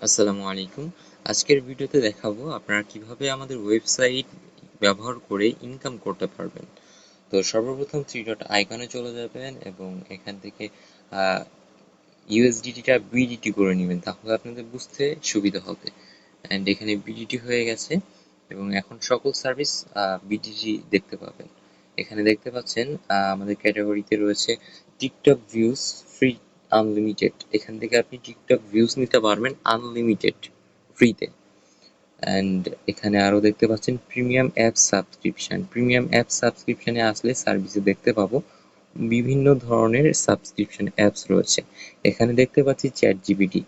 আসসালামু আলাইকুম। আজকের ভিডিওতে দেখাবো আপনারা কিভাবে আমাদের ওয়েবসাইট ব্যবহার করে ইনকাম করতে পারবেন। তো সর্বপ্রথম থ্রি ডট আইকনে চলে যাবেন এবং এখান থেকে ইউএসডিটিটা বিডিটি করে নেবেন, তাহলে আপনাদের বুঝতে সুবিধা হবে। অ্যান্ড এখানে বিডিটি হয়ে গেছে এবং এখন সকল সার্ভিস বিডিটি দেখতে পাবেন। এখানে দেখতে পাচ্ছেন আমাদের ক্যাটাগরিতে রয়েছে টিকটক ভিউজ ফ্রি আনলিমিটেড। এখান থেকে আপনি টিকটক ভিউজ নিতে পারবেন আনলিমিটেড ফ্রিতে। অ্যান্ড এখানে আরও দেখতে পাচ্ছেন premium app subscription. Premium app সাবস্ক্রিপশনে আসলে সার্ভিসে দেখতে পাবো বিভিন্ন ধরনের সাবস্ক্রিপশন অ্যাপস রয়েছে। এখানে দেখতে পাচ্ছি চ্যাট জিপিটি।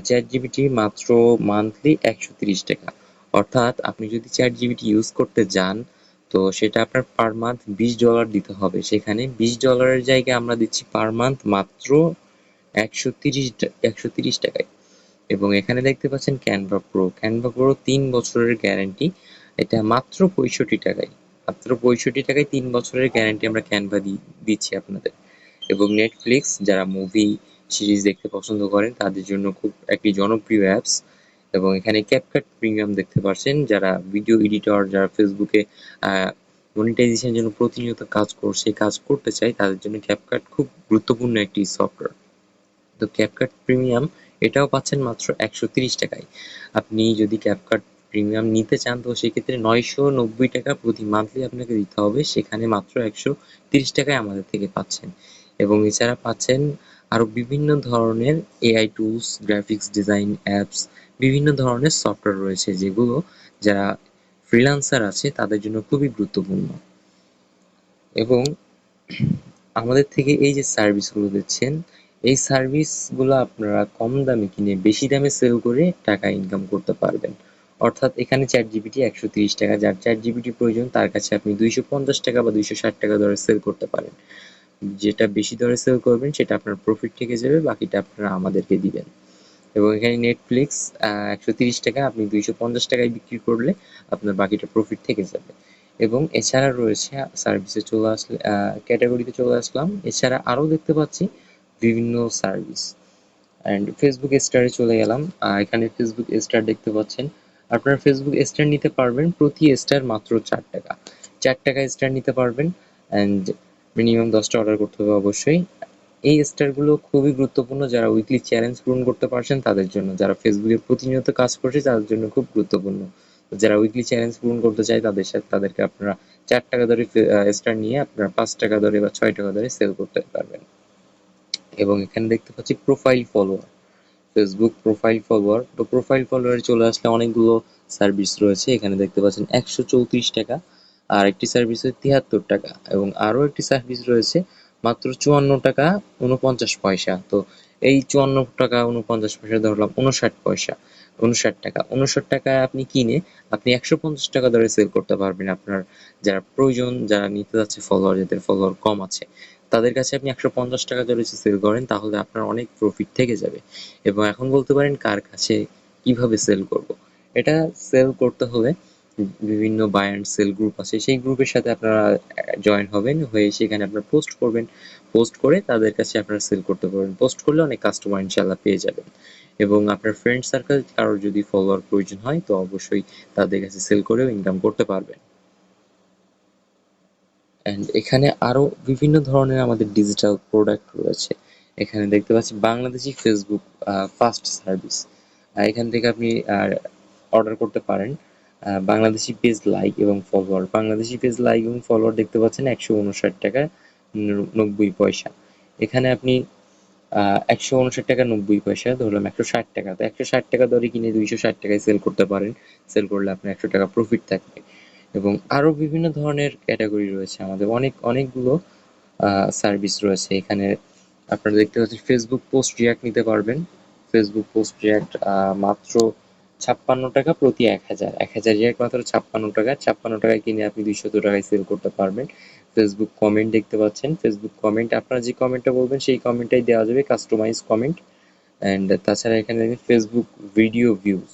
চ্যাট জিপিটি মাত্র মান্থলি 130 টাকা। অর্থাৎ আপনি যদি চ্যাট জিপিটি ইউজ করতে যান তো সেটা আপনার পার মান্থ $20 দিতে হবে। সেখানে $20 জায়গায় আমরা দিচ্ছি পার মান্থ মাত্র 130 টাকায়। এবং এখানে দেখতে পাচ্ছেন ক্যানভা প্রো। ক্যানভা প্রো 3 বছরের গ্যারান্টি। এটা মাত্র 65 টাকায়। মাত্র 65 টাকায় 3 বছরের গ্যারান্টি আমরা ক্যানভা দিচ্ছি আপনাদের। এবং নেটফ্লিক্স, যারা মুভি সিরিজ দেখতে পছন্দ করেন তাদের জন্য খুব একটি জনপ্রিয় অ্যাপস। এবং এখানে ক্যাপকাট প্রিমিয়াম দেখতে পাচ্ছেন, যারা ভিডিও এডিটর, যারা ফেসবুকে মনিটাইজেশনের জন্য প্রতিনিয়ত কাজ করতে চায় তাদের জন্য ক্যাপকাট খুব গুরুত্বপূর্ণ একটি সফটওয়্যার। তো ক্যাপকাট প্রিমিয়াম এটাও পাচ্ছেন মাত্র 130 টাকায়। আপনি যদি ক্যাপকাট প্রিমিয়াম নিতে চান তো সেক্ষেত্রে 990 টাকা প্রতি মান্থলি আপনাকে দিতে হবে, সেখানে মাত্র 130 টাকায় আমাদের থেকে পাচ্ছেন। এবং এছাড়া পাচ্ছেন আরও বিভিন্ন ধরনের AI tools, graphics design apps, বিভিন্ন ধরনের সফটওয়্যার রয়েছে যেগুলো যারা ফ্রিল্যান্সার আছে তাদের জন্য খুবই গুরুত্বপূর্ণ। এবং আমাদের থেকে এই যে সার্ভিসগুলো দিচ্ছেন, এই সার্ভিসগুলো আপনারা কম দামে কিনে বেশি দামে সেল করে টাকা ইনকাম করতে পারবেন। অর্থাৎ এখানে চ্যাট জিপিটি 130 টাকা, যার চ্যাট জিপিটি প্রয়োজন তার কাছে আপনি 250 টাকা বা 260 টাকা দরে সেল করতে পারেন। যেটা বেশি দরে সেল করবেন সেটা আপনার প্রফিট থেকে যাবে, বাকিটা আপনারা আমাদেরকে দিবেন। এবং এখানে নেটফ্লিক্স 130 টাকা, আপনি 250 টাকায় বিক্রি করলে আপনার বাকিটা প্রফিট থেকে যাবে। এবং এছাড়া রয়েছে সার্ভিসে চলে আসলে ক্যাটাগরিতে চলে আসলাম, এছাড়া আরও দেখতে পাচ্ছি বিভিন্ন সার্ভিস। অ্যান্ড ফেসবুক স্টারে চলে গেলাম। এখানে ফেসবুক স্টার দেখতে পাচ্ছেন। আপনারা ফেসবুক স্টার নিতে পারবেন প্রতি স্টার মাত্র 4 টাকা। 4 টাকা স্টার নিতে পারবেন। অ্যান্ড মিনিমাম 10টা অর্ডার করতে হবে অবশ্যই। এই স্টারগুলো খুবই গুরুত্বপূর্ণ, যারা উইকলি চ্যালেঞ্জ পূরণ করতে পারছেন তাদের জন্য, যারা ফেসবুকে প্রতিনিয়ত কাজ করছে তাদের জন্য খুব গুরুত্বপূর্ণ। যারা উইকলি চ্যালেঞ্জ পূরণ করতে চায় তাদেরকে আপনারা 4 টাকা দরে স্টার নিয়ে আপনারা 5 টাকা দরে বা 6 টাকা দরে সেল করতে পারবেন। এবং এখানে দেখতে পাচ্ছি profile follower. Facebook profile follower, তো প্রোফাইল ফলোয়ারে চলে আসলে অনেকগুলো সার্ভিস রয়েছে। এখানে দেখতে পাচ্ছেন 134 টাকা, আর একটি সার্ভিস হচ্ছে 73 টাকা, এবং আরও একটি সার্ভিস রয়েছে মাত্র 54 টাকা 49 পয়সা। তো এই 54 টাকা 49 পয়সা ধরলাম 59 পয়সা, 59 টাকা। 59 টাকায় আপনি কিনে আপনি 150 টাকা দরে সেল করতে পারবেন। আপনার যারা প্রয়োজন, যারা নিতে যাচ্ছে ফলোয়ার, যাদের ফলোয়ার কম আছে তাদের কাছে আপনি 150 টাকা দরে সেল করেন, তাহলে আপনার অনেক প্রফিট থেকে যাবে। এবং এখন বলতে পারেন কার কাছে কিভাবে সেল করব। এটা সেল করতে হলে বিভিন্ন বাই অ্যান্ড সেল গ্রুপ আছে, সেই গ্রুপের সাথে আপনারা জয়েন হবেন, হয়ে সেখানে আপনারা পোস্ট করবেন। পোস্ট করে তাদের কাছে আপনারা সেল করতে পারবেন। পোস্ট করলে অনেক কাস্টমার ইনশাল্লাহ পেয়ে যাবেন। এবং আপনার ফ্রেন্ড সার্কেল কারোর যদি ফলোয়ার প্রয়োজন হয় তো অবশ্যই তাদের কাছে সেল করেও ইনকাম করতে পারবেন। অ্যান্ড এখানে আরও বিভিন্ন ধরনের আমাদের ডিজিটাল প্রোডাক্ট রয়েছে। এখানে দেখতে পাচ্ছি বাংলাদেশি ফেসবুক ফাস্ট সার্ভিস। এখান থেকে আপনি অর্ডার করতে পারেন বাংলাদেশি পেজ লাইক এবং ফলোয়ার। বাংলাদেশি পেজ লাইক এবং ফলোয়ার দেখতে পাচ্ছেন 159 টাকা 90 পয়সা। এখানে আপনি 159 টাকা 90 পয়সা, ধরলাম 160 টাকা, তো 160 টাকা দরে কিনে 260 টাকায় সেল করতে পারেন। সেল করলে আপনার 100 টাকা প্রফিট থাকবে। এবং আরও বিভিন্ন ধরনের ক্যাটাগরি রয়েছে, আমাদের অনেকগুলো সার্ভিস রয়েছে। এখানে আপনারা দেখতে পাচ্ছেন ফেসবুক পোস্ট রিয়াক্ট নিতে পারবেন। ফেসবুক পোস্ট রিয়াক্ট মাত্র 56 টাকা প্রতি 1000। 1000 রিয়াক্ট মাত্র 56 টাকা। 56 টাকায় কিনে আপনি 200 টাকায় সেল করতে পারবেন। ফেসবুক কমেন্ট দেখতে পাচ্ছেন। ফেসবুক কমেন্ট, আপনারা যে কমেন্টটা বলবেন সেই কমেন্টটাই দেওয়া যাবে, কাস্টমাইজ কমেন্ট। অ্যান্ড তাছাড়া এখানে দেখেন ফেসবুক ভিডিও ভিউজ।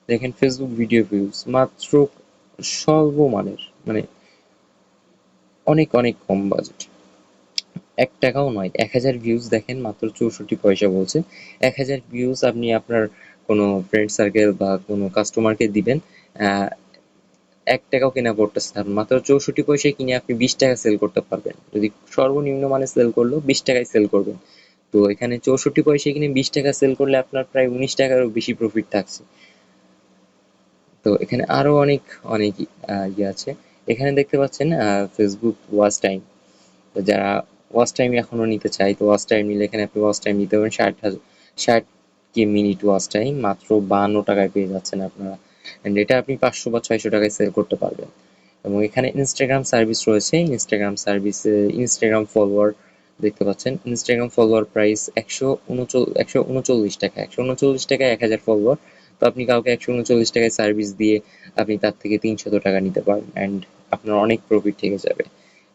দেখেন ফেসবুক ভিডিও ভিউজ মাত্র সর্বমানের, মানে অনেক অনেক কম বাজেট। 1 টাকাও নয়, 1000 ভিউজ দেখেন মাত্র 64 পয়সা বলছে। 1000 ভিউজ আপনি আপনার কোনো ফ্রেন্ড সার্কেল বা কোনো কাস্টমারকে দিবেন, ১ টাকাও কেনা পড়তেছে না, মাত্র ৬৪ পয়সায় কিনে আপনি ২০ টাকা সেল করতে পারবেন। যদি সর্বনিম্ন মানে সেল করলেও ২০ টাকায় সেল করবেন। তো এখানে ৬৪ পয়সায় কিনে ২০ টাকা সেল করলে আপনার প্রায় ১৯ টাকারও বেশি প্রফিট থাকছে। তো এখানে আরো অনেক অনেক ইয়ে আছে। এখানে দেখতে পাচ্ছেন ফেসবুক ওয়াচ টাইম। তো যারা ওয়াচ টাইম এখনো নিতে চায়, তো ওয়াচ টাইম নিলে এখানে আপনি ওয়াচ টাইম নিতে পারেন ৬০ মিনিট ওয়াচ টাইম মাত্র ৫২ টাকায় পেয়ে যাচ্ছেন আপনারা। অ্যান্ড এটা আপনি ৫০০ বা ৬০০ টাকায় সেল করতে পারবেন। এবং এখানে ইনস্টাগ্রাম সার্ভিস রয়েছে। ইনস্টাগ্রাম সার্ভিসে ইনস্টাগ্রাম ফলোয়ার দেখতে পাচ্ছেন। ইনস্টাগ্রাম ফলোয়ার প্রাইস ১৩৯ টাকা। ১৩৯ টাকায় ১,০০০ ফলোয়ার। তো আপনি কাউকে ১৩৯ টাকায় সার্ভিস দিয়ে আপনি তার থেকে ৩০০ টাকা নিতে পারেন, অ্যান্ড আপনার অনেক প্রফিট থেকে যাবে।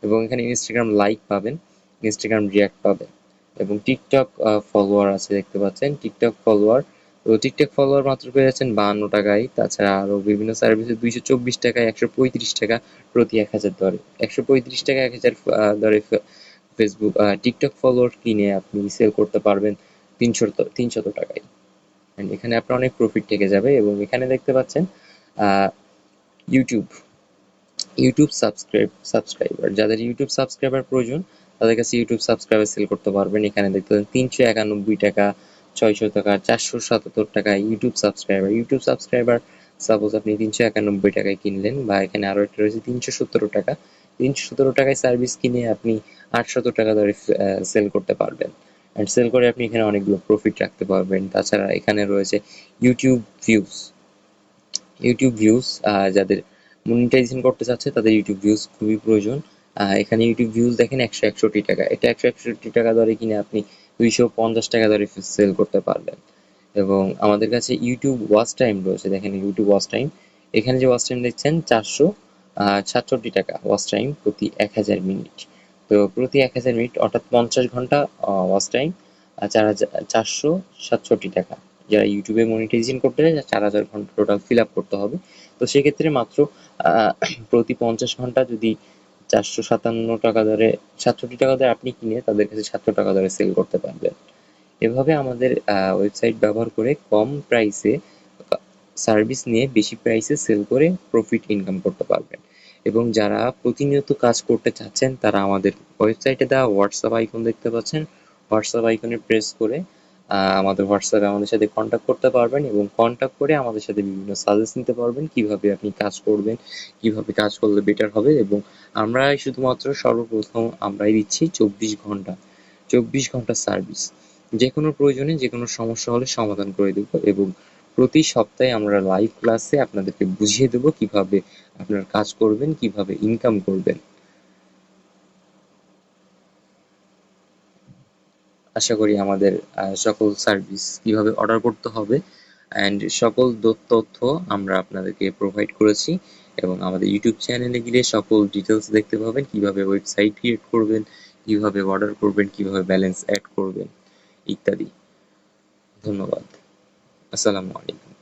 এবং এখানে ইনস্টাগ্রাম লাইক পাবেন, ইনস্টাগ্রাম রিয়াক্ট পাবেন, এবং টিকটক ফলোয়ার আছে দেখতে পাচ্ছেন। টিকটক ফলোয়ার, তো টিকটক ফলোয়ার মাত্র পেয়ে যাচ্ছেন ৫২ টাকায়। তাছাড়া আরও বিভিন্ন সার্ভিসে ২২৪ টাকায়, ১৩৫ টাকা প্রতি ১,০০০ দরে, ১৩৫ টাকা ১,০০০ দরে ফেসবুক টিকটক ফলোয়ার কিনে আপনি সেল করতে পারবেন ৩০০ টাকায়। অ্যান্ড এখানে আপনার অনেক প্রফিট থেকে যাবে। এবং এখানে দেখতে পাচ্ছেন ইউটিউব ইউটিউব সাবস্ক্রাইবার, যাদের ইউটিউব সাবস্ক্রাইবার প্রয়োজন তাদের কাছে ইউটিউব সাবস্ক্রাইবার সেল করতে পারবেন। এখানে দেখতে পাচ্ছেন ৩৯১ টাকা, ৬০০ টাকা, ৪৭৭ টাকা ইউটিউব সাবস্ক্রাইবার। সাপোজ আপনি ৩৯১ টাকায় কিনলেন, বা এখানে আরো একটা রয়েছে ৩১৭ টাকা। ৩১৭ টাকায় সার্ভিস কিনে আপনি ৮০০ টাকা দরে সেল করতে পারবেন, অ্যান্ড সেল করে আপনি এখানে অনেকগুলো প্রফিট রাখতে পারবেন। তাছাড়া এখানে রয়েছে ইউটিউব ভিউজ। ইউটিউব ভিউজ যাদের মনিটাইজেশন করতে চাচ্ছে তাদের ইউটিউব ভিউজ খুবই প্রয়োজন। এখানে ইউটিউব ভিউজ দেখেন ১৬১ টাকা। এটা ১৬১ টাকা দরে কিনে আপনি ২৫০ টাকা দরে সেল করতে পারবেন। এবং আমাদের কাছে ইউটিউব ওয়াচ টাইম রয়েছে, দেখেন ইউটিউব ওয়াচ টাইম। এখানে যে ওয়াচ টাইম দেখছেন ৪৬৭ টাকা ওয়াচ টাইম প্রতি ১,০০০ মিনিট। তো প্রতি ১,০০০ মিনিট অর্থাৎ ৫০ ঘন্টা ওয়াচ টাইম, ৪৬৭ টাকা। যারা ইউটিউবে মনিটাইজেশন করতে চায় ৪,০০০ ঘন্টা টোটাল ফিল আপ করতে হবে। তো সেক্ষেত্রে মাত্র প্রতি ৫০ ঘন্টা যদি ৪৫৭ টাকা দরে ৬৭ টাকা দরে আপনি কিনে তাদের কাছে ৭০০ টাকা দরে সেল করতে পারবেন। এভাবে আমাদের ওয়েবসাইট ব্যবহার করে কম প্রাইসে সার্ভিস নিয়ে বেশি প্রাইসে সেল করে প্রফিট ইনকাম করতে পারবেন। এবং যারা প্রতিনিয়ত কাজ করতে চাচ্ছেন তারা আমাদের ওয়েবসাইটে দেওয়া হোয়াটসঅ্যাপ আইকন দেখতে পাচ্ছেন, হোয়াটসঅ্যাপ আইকনে প্রেস করে আমাদের হোয়াটসঅ্যাপে আমাদের সাথে কন্ট্যাক্ট করতে পারবেন, এবং কন্ট্যাক্ট করে আমাদের সাথে বিভিন্ন সাজেস্ট নিতে পারবেন কিভাবে আপনি কাজ করবেন, কিভাবে কাজ করলে বেটার হবে। এবং আমরাই শুধুমাত্র সর্বপ্রথম আমরাই দিচ্ছি ২৪ ঘন্টা সার্ভিস। যে কোনো প্রয়োজনে যে কোনো সমস্যা হলে সমাধান করে দেব, এবং প্রতি সপ্তাহে আমরা লাইভ ক্লাসে আপনাদেরকে বুঝিয়ে দেব কিভাবে আপনার কাজ করবেন, কিভাবে ইনকাম করবেন। আশা করি আমাদের সকল সার্ভিস কিভাবে অর্ডার করতে হবে অ্যান্ড সকল তথ্য আমরা আপনাদেরকে প্রোভাইড করেছি। এবং আমাদের ইউটিউব চ্যানেলে গেলে সকল ডিটেলস দেখতে পাবেন, কিভাবে ওয়েবসাইট ক্রিয়েট করবেন, কিভাবে অর্ডার করবেন, কিভাবে ব্যালেন্স অ্যাড করবেন ইত্যাদি। ধন্যবাদ। আসসালামু আলাইকুম।